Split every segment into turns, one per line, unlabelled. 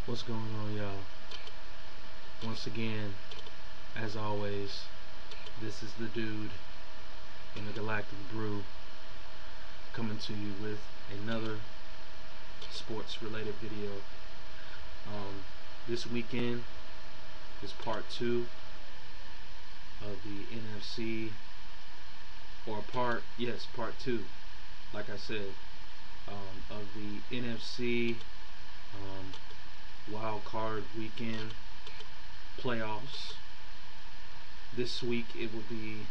What's going on, y'all? Once again, as always, this is the dude in the Galactic Brew coming to you with another sports related video. This weekend is part 2 of the NFC, or part 2, like I said, of the NFC wild card weekend playoffs. This week it will be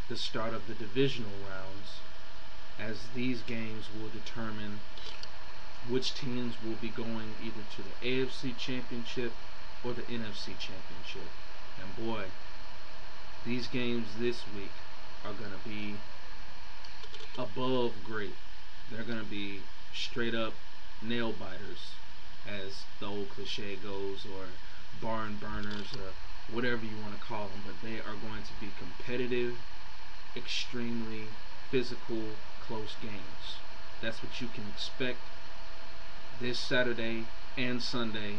the start of the divisional rounds, as these games will determine which teams will be going either to the AFC Championship or the NFC Championship. And boy, these games this week are going to be above great. They're going to be straight up nail biters, as the old cliche goes, or barn burners, or whatever you want to call them. But they are going to be competitive, extremely physical, close games. That's what you can expect this Saturday and Sunday.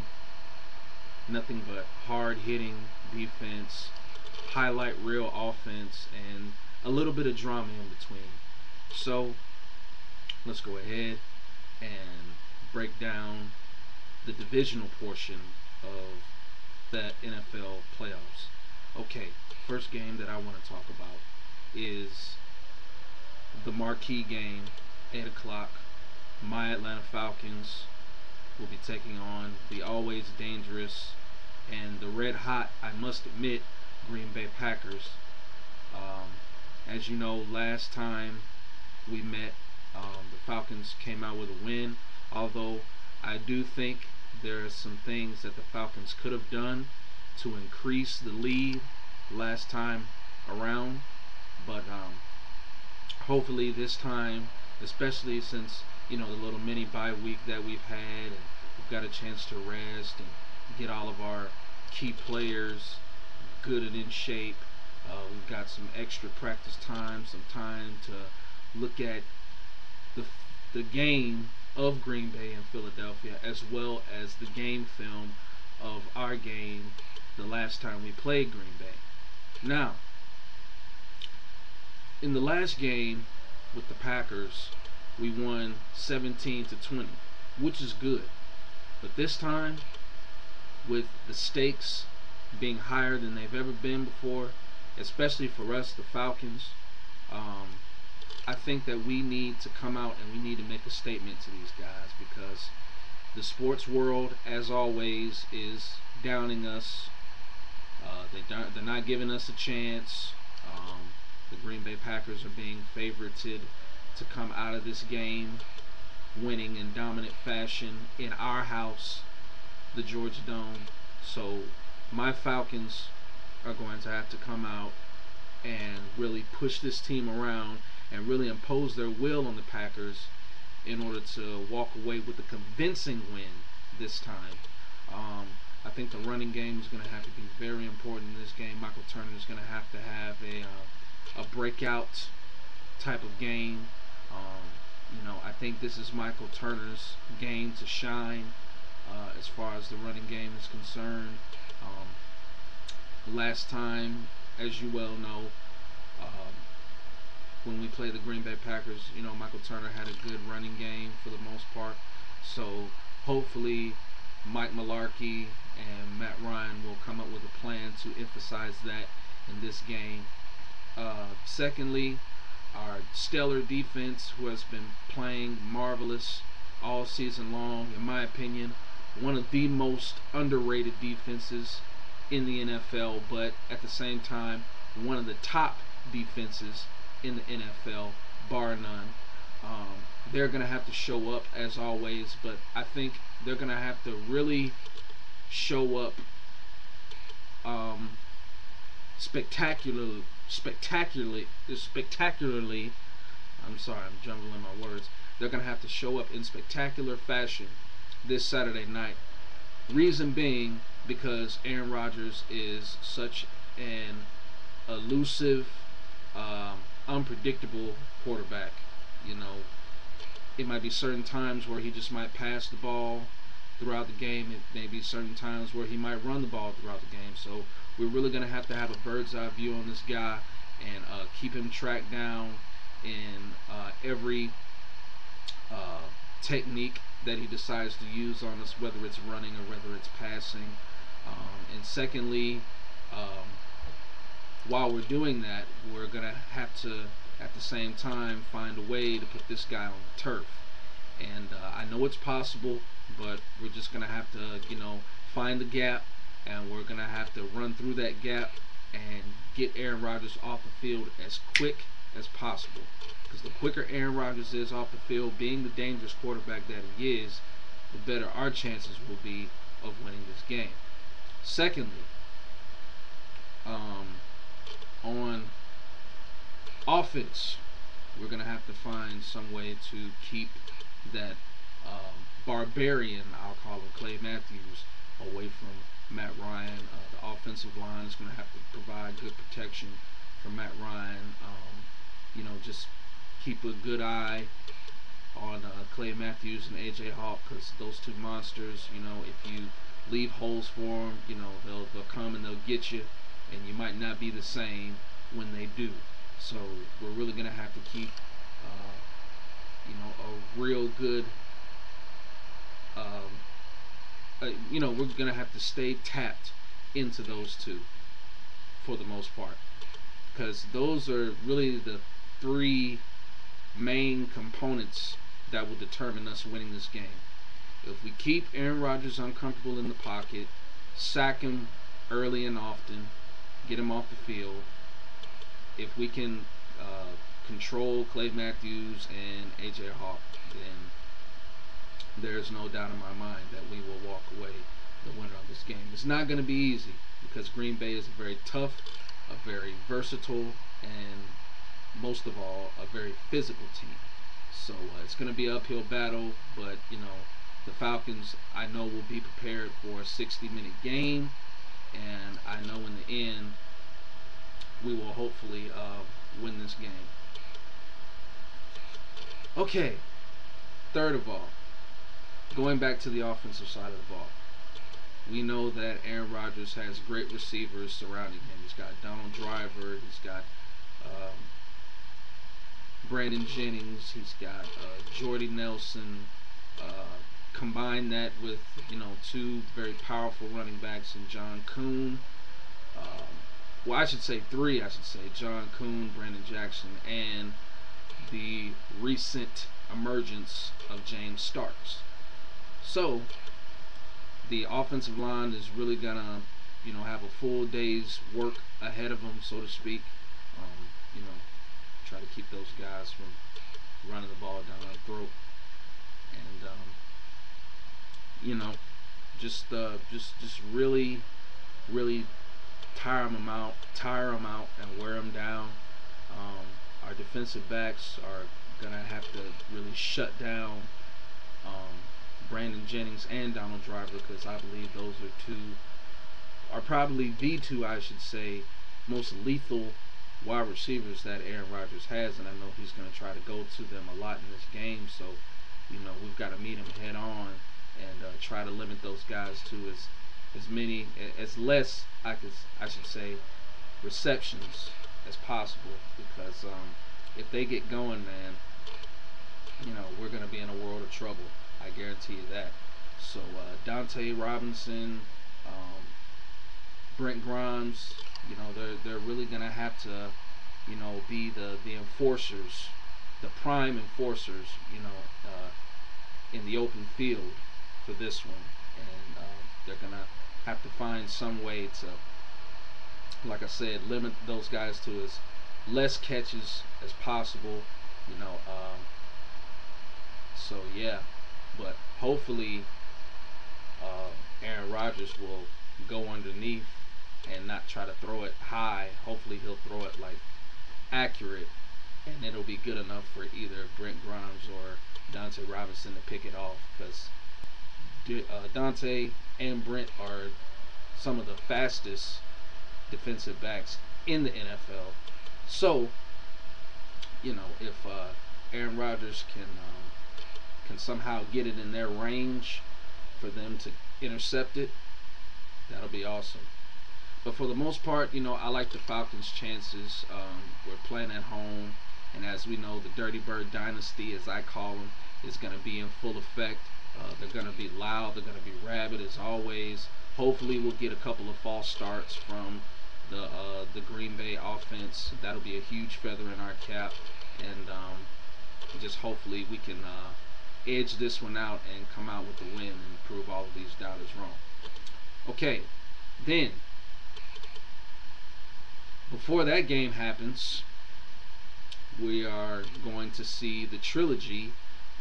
Nothing but hard-hitting defense, highlight reel offense, and a little bit of drama in between. So let's go ahead and break down the divisional portion of the NFL playoffs. Okay, first game that I want to talk about is the marquee game, 8 o'clock. My Atlanta Falcons will be taking on the always dangerous and the red hot, I must admit, Green Bay Packers. As you know, last time we met, the Falcons came out with a win, although I do think there are some things that the Falcons could have done to increase the lead last time around. But hopefully this time, especially since, you know, the little mini bye week that we've had, and we've got a chance to rest and get all of our key players good and in shape. We've got some extra practice time, some time to look at the game of Green Bay and Philadelphia, as well as the game film of our game the last time we played Green Bay. Now, in the last game with the Packers, we won 17-20, which is good. But this time, with the stakes being higher than they've ever been before, especially for us, the Falcons, I think that we need to come out and we need to make a statement to these guys, because the sports world, as always, is downing us. They're not giving us a chance. The Green Bay Packers are being favorited to come out of this game winning in dominant fashion in our house, the Georgia Dome. So my Falcons are going to have to come out and really push this team around and really impose their will on the Packers in order to walk away with a convincing win this time. I think the running game is going to have to be very important in this game. Michael Turner is going to have a breakout type of game. I think this is Michael Turner's game to shine as far as the running game is concerned. Last time, as you well know, when we played the Green Bay Packers, Michael Turner had a good running game for the most part. So hopefully Mike Mularkey and Matt Ryan will come up with a plan to emphasize that in this game. Secondly, our stellar defense, who has been playing marvelous all season long, in my opinion, one of the most underrated defenses in the NFL, but at the same time, one of the top defenses in the NFL, bar none. They're going to have to show up as always, but I think they're going to have to really show up spectacularly. I'm sorry, I'm jumbling my words. They're going to have to show up in spectacular fashion this Saturday night. Reason being, because Aaron Rodgers is such an elusive, unpredictable quarterback. It might be certain times where he just might pass the ball throughout the game. It may be certain times where he might run the ball throughout the game. So we're really going to have a bird's eye view on this guy and keep him tracked down in every technique that he decides to use on us, whether it's running or whether it's passing. And secondly, while we're doing that, we're going to have to, at the same time, find a way to put this guy on the turf. And I know it's possible, but we're just going to have to, find the gap, and we're going to have to run through that gap and get Aaron Rodgers off the field as quick as possible. Because the quicker Aaron Rodgers is off the field, being the dangerous quarterback that he is, the better our chances will be of winning this game. Secondly, on offense, we're going to have to find some way to keep that barbarian, I'll call him, Clay Matthews, away from Matt Ryan. The offensive line is going to have to provide good protection for Matt Ryan. Just keep a good eye on Clay Matthews and AJ Hawk, because those two monsters, if you leave holes for them, they'll come and they'll get you, and you might not be the same when they do. So we're really going to have to keep a real good we're going to have to stay tapped into those two for the most part, because those are really the three main components that will determine us winning this game. If we keep Aaron Rodgers uncomfortable in the pocket, sack him early and often, get him off the field, if we can control Clay Matthews and AJ Hawk, then there's no doubt in my mind that we will walk away the winner of this game. It's not going to be easy, because Green Bay is a very tough, a very versatile, and most of all, a very physical team. So it's going to be an uphill battle, but the Falcons, I know, will be prepared for a 60-minute game, and I know in the end we will hopefully win this game. Okay, third of all, going back to the offensive side of the ball, we know that Aaron Rodgers has great receivers surrounding him. He's got Donald Driver, he's got Brandon Jennings, he's got Jordy Nelson. Combine that with two very powerful running backs in John Kuhn. Well, I should say three. John Kuhn, Brandon Jackson, and the recent emergence of James Starks. So the offensive line is really gonna, have a full day's work ahead of them, so to speak. Try to keep those guys from running the ball down our throat, and just really tire them out, and wear them down. Our defensive backs are gonna have to really shut down Brandon Jennings and Donald Driver, because I believe those are probably the two, I should say, most lethal wide receivers that Aaron Rodgers has, and I know he's going to try to go to them a lot in this game. So we've got to meet him head on and try to limit those guys to as less, I should say, receptions as possible, because if they get going, man, we're going to be in a world of trouble. I guarantee you that. So Dante Robinson, Brent Grimes, they're really going to have to, be the enforcers, the prime enforcers, in the open field for this one. And they're going to have to find some way to, like I said, limit those guys to as less catches as possible, so yeah. But hopefully Aaron Rodgers will go underneath and not try to throw it high. Hopefully he'll throw it accurate, and it'll be good enough for either Brent Grimes or Dante Robinson to pick it off, because Dante and Brent are some of the fastest defensive backs in the NFL. So if Aaron Rodgers can somehow get it in their range, for them to intercept it, that'll be awesome. But for the most part, I like the Falcons' chances. We're playing at home, and as we know, the Dirty Bird Dynasty, as I call them, is going to be in full effect. They're going to be loud. They're going to be rabid as always. Hopefully, we'll get a couple of false starts from the Green Bay offense. That'll be a huge feather in our cap, and just hopefully we can edge this one out and come out with the win and prove all of these doubters wrong. Okay, then before that game happens, we are going to see the trilogy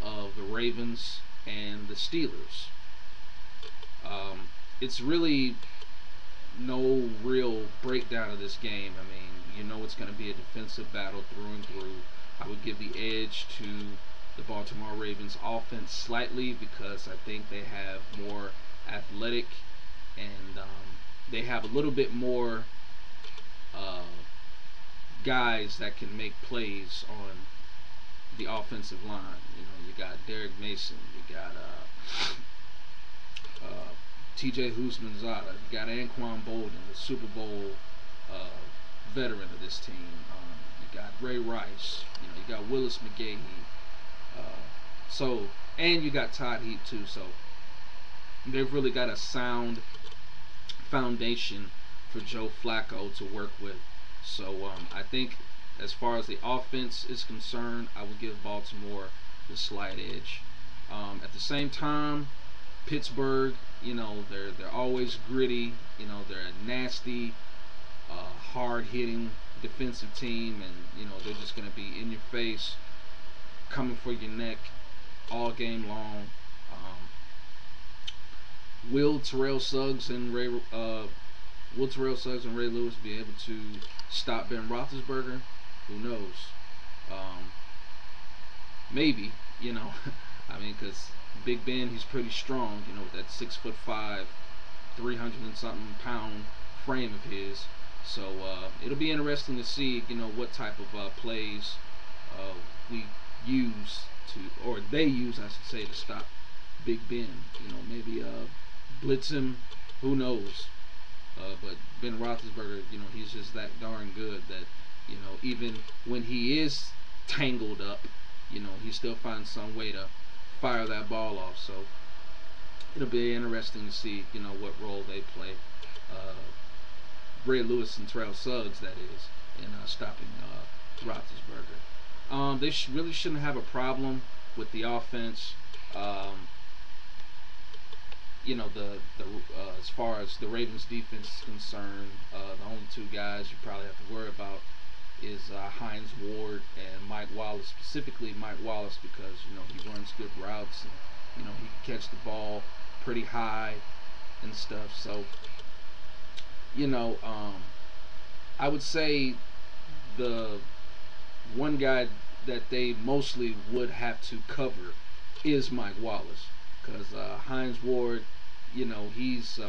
of the Ravens and the Steelers. It's really no real breakdown of this game. I mean, it's going to be a defensive battle through and through. I would give the edge to the Baltimore Ravens offense slightly because I think they have more athletic and they have a little bit more guys that can make plays on the offensive line. You got Derek Mason, you got TJ Husmanzada, you got Anquan Bolden, the Super Bowl veteran of this team. You got Ray Rice, you got Willis McGahee. And you got Todd Heap too. So they've really got a sound foundation for Joe Flacco to work with. So I think as far as the offense is concerned, I would give Baltimore the slight edge. At the same time, Pittsburgh, they're always gritty. They're a nasty, hard-hitting defensive team, and they're just going to be in your face, coming for your neck all game long. Will Terrell Suggs and Ray Lewis be able to stop Ben Roethlisberger? Who knows? Maybe, I mean, because Big Ben, he's pretty strong, with that 6'5", 300 and something pound frame of his. So it'll be interesting to see, what type of plays we use or they use, I should say, to stop Big Ben. Maybe blitz him. Who knows? But Ben Roethlisberger, he's just that darn good that, even when he is tangled up, he still finds some way to fire that ball off. So it'll be interesting to see, what role they play. Ray Lewis and Terrell Suggs, that is, in stopping Roethlisberger. They really shouldn't have a problem with the offense. As far as the Ravens defense is concerned, the only two guys you probably have to worry about is Hines Ward and Mike Wallace. Specifically Mike Wallace because he runs good routes and he can catch the ball pretty high and stuff. So I would say the one guy that they mostly would have to cover is Mike Wallace, because Hines Ward, he's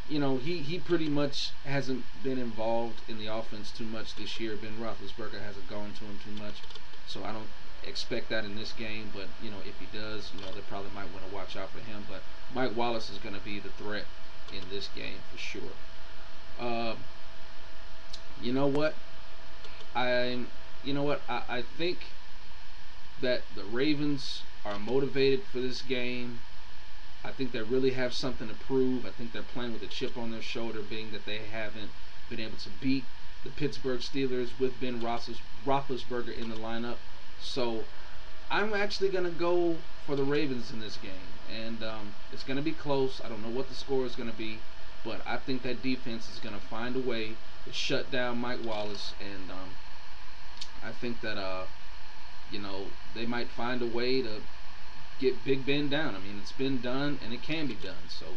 he pretty much hasn't been involved in the offense too much this year. Ben Roethlisberger hasn't gone to him too much, so I don't expect that in this game. But if he does, they probably might want to watch out for him. But Mike Wallace is going to be the threat in this game for sure. I think that the Ravens are motivated for this game. I think they really have something to prove. I think they're playing with a chip on their shoulder, being that they haven't been able to beat the Pittsburgh Steelers with Ben Roethlisberger in the lineup. So I'm actually going to go for the Ravens in this game. And it's going to be close. I don't know what the score is going to be, but I think that defense is going to find a way to shut down Mike Wallace. And I think that they might find a way to get Big Ben down. I mean, it's been done and it can be done. So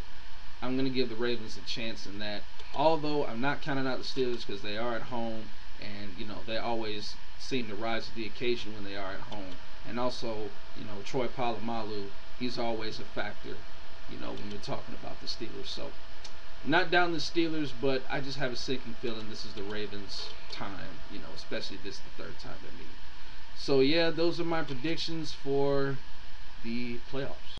I'm going to give the Ravens a chance in that. Although I'm not counting out the Steelers because they are at home, and they always seem to rise to the occasion when they are at home. And also, Troy Polamalu, he's always a factor, when you're talking about the Steelers. So not down the Steelers, but I just have a sinking feeling this is the Ravens' time, especially this is the third time they're meeting. So yeah, those are my predictions for the playoffs.